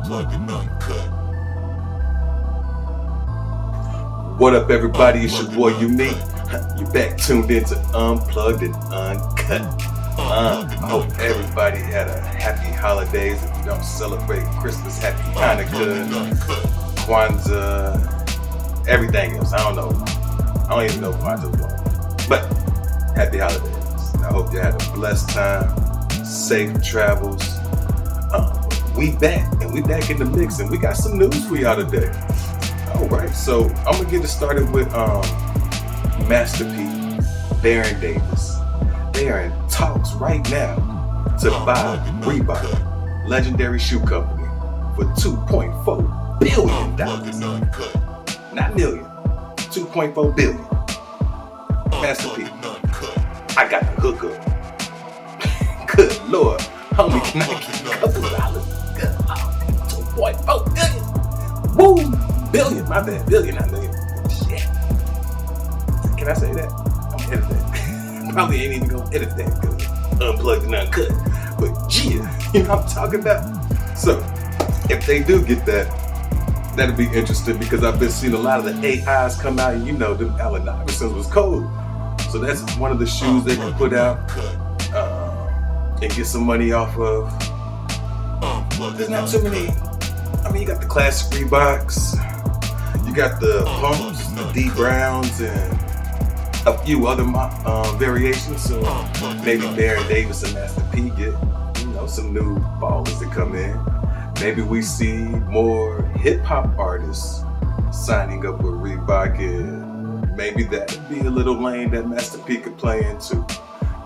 Unplugged and Uncut. What up, everybody? It's your boy Unique. You back tuned into Unplugged and Uncut. I hope everybody had a happy holidays. If you don't celebrate Christmas, happy Hanukkah, Kwanzaa, everything else. I don't know. I don't even know if Kwanzaa's going. But happy holidays. I hope you had a blessed time, safe travels. We back, and we back in the mix, and we got some news for y'all today. All right, so I'm gonna get it started with Master P, Baron Davis. They are in talks right now to buy Reebok, legendary shoe company, for $2.4 billion. Not million, $2.4 billion. Master P, I got the hookup. Good Lord, homie, can I get a couple dollars? Good Lord, $2.4 billion. Woo, billion, my bad, billion, not million. Shit. Can I say that? I'm gonna edit that. Probably ain't even gonna edit that because Unplugged and Uncut. But yeah, you know what I'm talking about? So, if they do get that, that'll be interesting because I've been seeing a lot of the AIs come out, and you know, them Allen Iversons was cold. So that's one of the shoes they can put out and get some money off of. There's not too many. I mean, you got the classic Reeboks, you got the pumps, the D Browns, and a few other variations. So maybe Baron Davis and Master P get, you know, some new ballers that come in. Maybe we see more hip hop artists signing up with Reebok, and maybe that'd be a little lane that Master P could play into.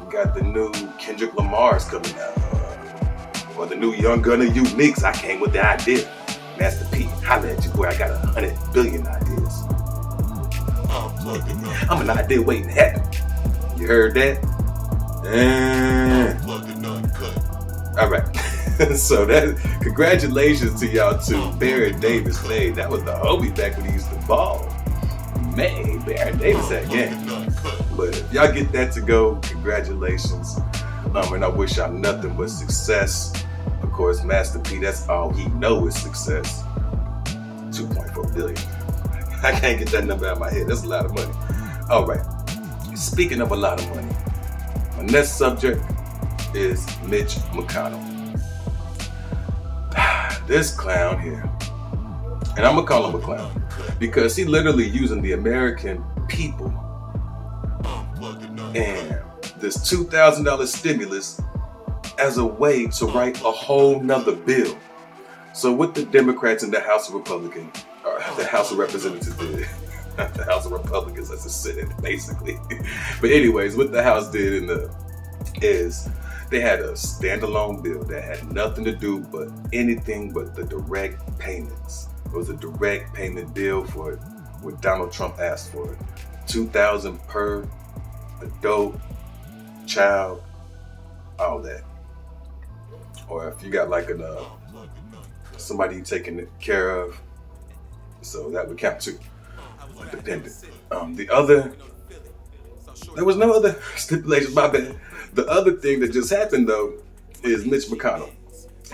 We got the new Kendrick Lamar's coming out, or the new Young Gunna Uniques. I came with the idea. Master P, holla at you, boy. I got 100 billion ideas. I'm an idea waiting to happen. You heard that? All right. So that, congratulations to y'all to Baron Davis. Man, that was the homie back when he used to ball. Man, Baron Davis that game. But if y'all get that to go, congratulations. And I wish y'all nothing but success. Of course, Master P, that's all he knows is success. 2.4 billion. I can't get that number out of my head. That's a lot of money. All right. Speaking of a lot of money, my next subject is Mitch McConnell. This clown here, and I'm gonna call him a clown because he literally using the American people and this $2,000 stimulus as a way to write a whole nother bill. So what the Democrats in the House of Republicans, or the House of Representatives did, not the House of Republicans, that's the Senate, basically. But anyways, what the House did is they had a standalone bill that had nothing to do but anything but the direct payments. It was a direct payment bill for what Donald Trump asked for. $2,000 per adult, child, all that. Or if you got like somebody you taking care of, so that would count too. Dependent. There was no other stipulations, my bad. The other thing that just happened though is Mitch McConnell.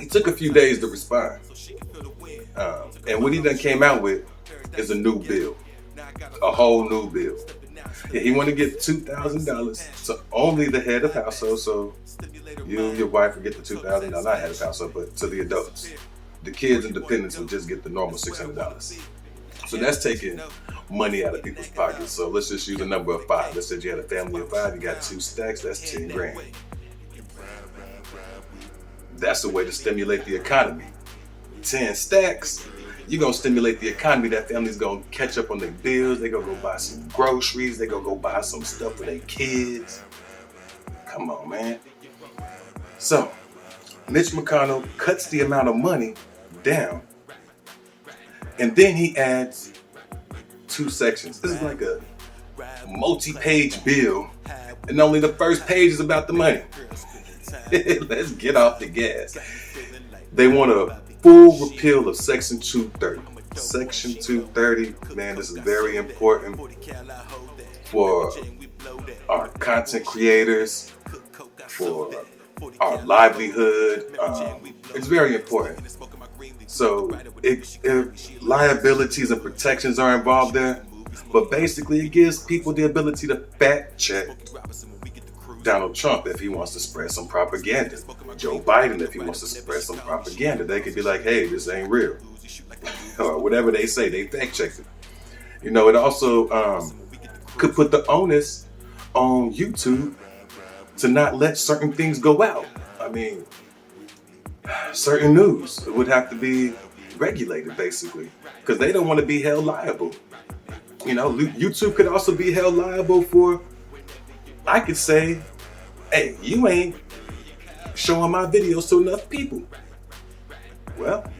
He took a few days to respond. And what he done came out with is a new bill. A whole new bill. Yeah, he want to get $2,000 to only the head of household, so you and your wife would get the $2,000, not head of household, but to the adults. The kids and dependents would just get the normal $600. So that's taking money out of people's pockets. So let's just use a number of 5. Let's say you had a family of 5, you got 2 stacks, that's 10 grand. That's a way to stimulate the economy. 10 stacks, you're gonna stimulate the economy. That family's gonna catch up on their bills, they gonna go buy some groceries, they gonna go buy some stuff for their kids. Come on, man. So, Mitch McConnell cuts the amount of money down, and then he adds 2 sections. This is like a multi-page bill, and only the first page is about the money. Let's get off the gas. They want a full repeal of Section 230. Section 230, man, this is very important for our content creators, for our livelihood. It's very important. So liabilities and protections are involved there, but basically it gives people the ability to fact check Donald Trump if he wants to spread some propaganda. Joe Biden if he wants to spread some propaganda. They could be like, hey, this ain't real. Or whatever they say, they fact check it. It also could put the onus on YouTube to not let certain things go out. I mean, certain news would have to be regulated, basically, because they don't want to be held liable. YouTube could also be held liable for, I could say, hey, you ain't showing my videos to enough people. Well,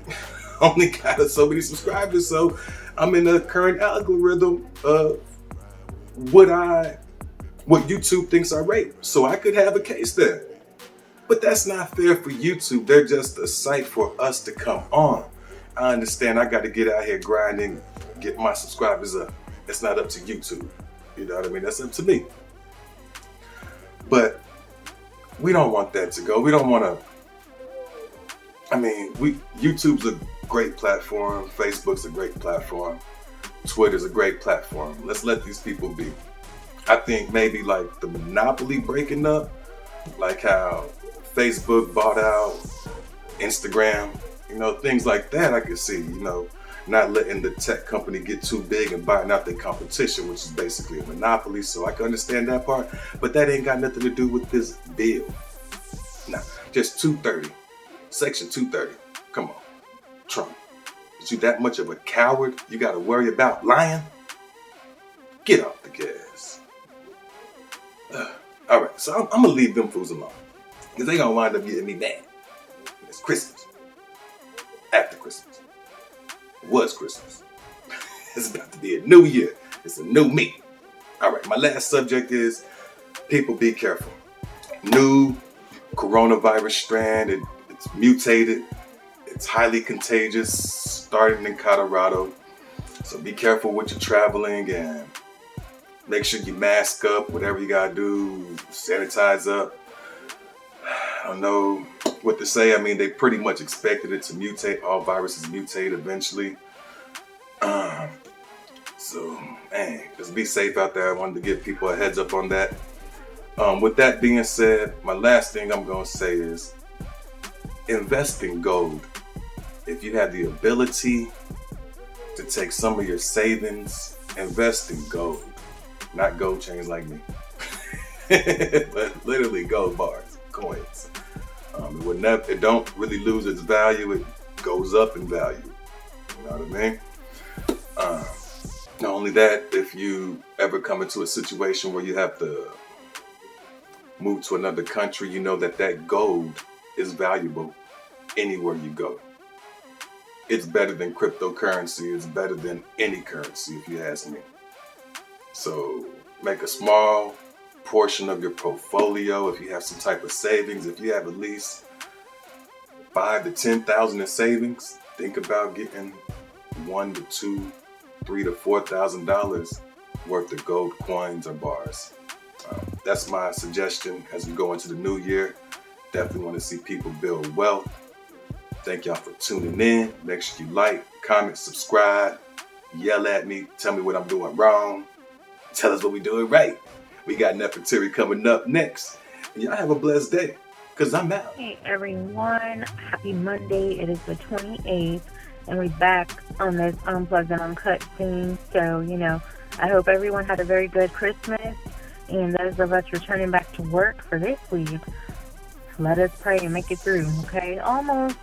only got so many subscribers, so I'm in the current algorithm of what YouTube thinks I rate. So I could have a case there. But that's not fair for YouTube. They're just a site for us to come on. I understand I got to get out here grinding, get my subscribers up. It's not up to YouTube. You know what I mean? That's up to me. But we don't want that to go. We don't want to. YouTube's a great platform. Facebook's a great platform. Twitter's a great platform. Let's let these people be. I think maybe like the monopoly breaking up, like how Facebook bought out Instagram, things like that I could see, not letting the tech company get too big and buying out their competition, which is basically a monopoly. So I can understand that part, but that ain't got nothing to do with this bill. Nah, just 230, Section 230. Come on, Trump. Is you that much of a coward? You got to worry about lying? Get off the gas. All right, so I'm going to leave them fools alone, because they going to wind up getting me mad. It's Christmas. After Christmas. It was Christmas. It's about to be a new year. It's a new me. All right, my last subject is people be careful. New coronavirus strand. It's mutated. It's highly contagious, starting in Colorado. So be careful when you're traveling and make sure you mask up, whatever you gotta do, sanitize up. I don't know what to say. They pretty much expected it to mutate. All viruses mutate eventually. Just be safe out there. I wanted to give people a heads up on that. With that being said, my last thing I'm gonna say is invest in gold. If you have the ability to take some of your savings, invest in gold. Not gold chains like me, but literally gold bars, coins. It don't really lose its value. It goes up in value. You know what I mean? Not only that, if you ever come into a situation where you have to move to another country, you know that gold is valuable anywhere you go. It's better than cryptocurrency. It's better than any currency, if you ask me. So make a small portion of your portfolio. If you have some type of savings, if you have at least $5,000 to $10,000 in savings, think about getting $1,000 to $2,000, $3,000 to $4,000 worth of gold coins or bars. That's my suggestion as we go into the new year. Definitely want to see people build wealth. Thank y'all for tuning in. Make sure you like, comment, subscribe, yell at me, tell me what I'm doing wrong, tell us what we're doing right. We got Nefertiti coming up next. And y'all have a blessed day, because I'm out. Hey everyone, happy Monday. It is the 28th, and we're back on this Unplugged and Uncut thing. So, I hope everyone had a very good Christmas. And those of us returning back to work for this week, let us pray and make it through, okay? Almost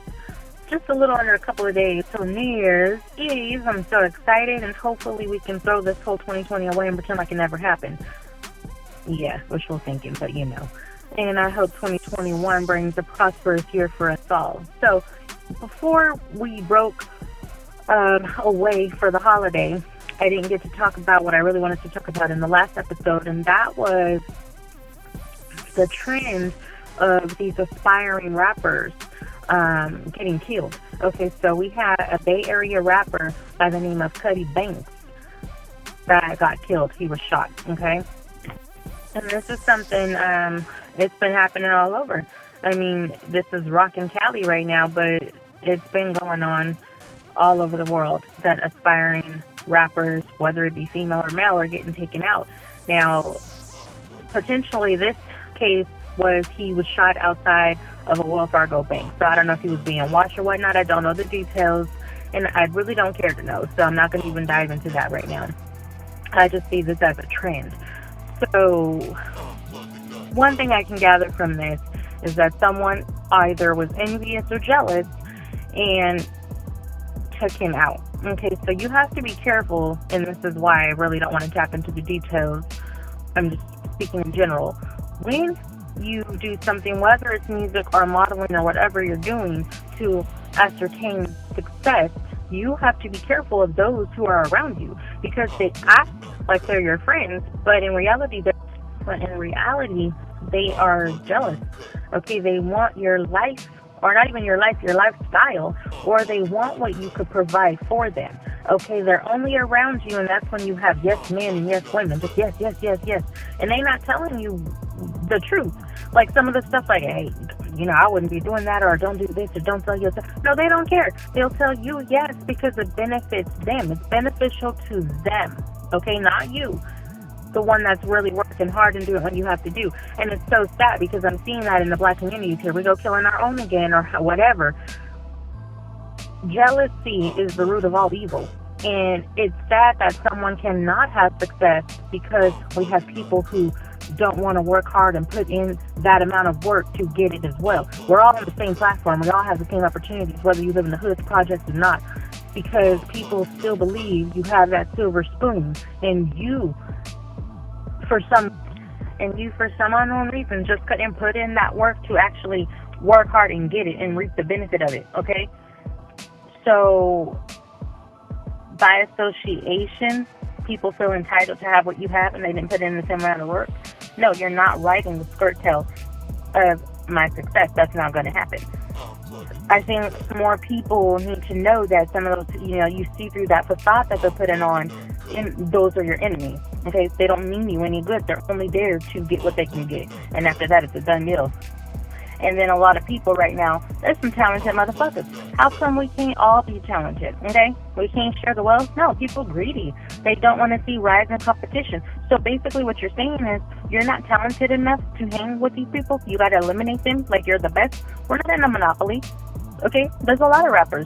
just a little under a couple of days till New Year's Eve. I'm so excited, and hopefully we can throw this whole 2020 away and pretend like it never happened. Yeah, wishful thinking, but And I hope 2021 brings a prosperous year for us all. So before we broke away for the holiday, I didn't get to talk about what I really wanted to talk about in the last episode, and that was the trend of these aspiring rappers getting killed. Okay, so we had a Bay Area rapper by the name of Cuddy Banks that got killed. He was shot, okay? And this is something, it's been happening all over. This is rockin' Cali right now, but it's been going on all over the world that aspiring rappers, whether it be female or male, are getting taken out. Now, potentially this case was he was shot outside of a Wells Fargo bank. So I don't know if he was being watched or whatnot. I don't know the details, and I really don't care to know. So I'm not going to even dive into that right now. I just see this as a trend. So one thing I can gather from this is that someone either was envious or jealous and took him out. Okay, so you have to be careful, and this is why I really don't want to tap into the details. I'm just speaking in general. When you do something, whether it's music or modeling or whatever you're doing to ascertain success, you have to be careful of those who are around you, because they act like they're your friends, but in reality, they are jealous. Okay, they want your life, or not even your life, your lifestyle, or they want what you could provide for them. Okay, they're only around you, and that's when you have yes men and yes women, just yes, yes, yes, yes, and they're not telling you the truth. Like some of the stuff, like, hey, I wouldn't be doing that, or don't do this, or don't tell yourself. No, they don't care. They'll tell you yes because it benefits them. It's beneficial to them. Okay, not you, the one that's really working hard and doing what you have to do. And it's so sad because I'm seeing that in the black communities. Here we go killing our own again, or whatever. Jealousy is the root of all evil. And it's sad that someone cannot have success because we have people who don't want to work hard and put in that amount of work to get it as well. We're all on the same platform. We all have the same opportunities, whether you live in the hood, projects, or not, because people still believe you have that silver spoon, and you, for some unknown reason, just couldn't put in that work to actually work hard and get it and reap the benefit of it. Okay, so by association, people feel entitled to have what you have, and they didn't put in the same amount of work. No, you're not riding the skirt tail of my success. That's not going to happen. I think more people need to know that some of those, you see through that facade that they're putting on, and those are your enemies. Okay, they don't mean you any good. They're only there to get what they can get, and after that, it's a done deal. And then a lot of people right now, there's some talented motherfuckers. How come we can't all be talented? Okay, we can't share the wealth? No, people greedy. They don't want to see rising competition. So basically, what you're saying is you're not talented enough to hang with these people. You got to eliminate them like you're the best. We're not in a monopoly. Okay, there's a lot of rappers.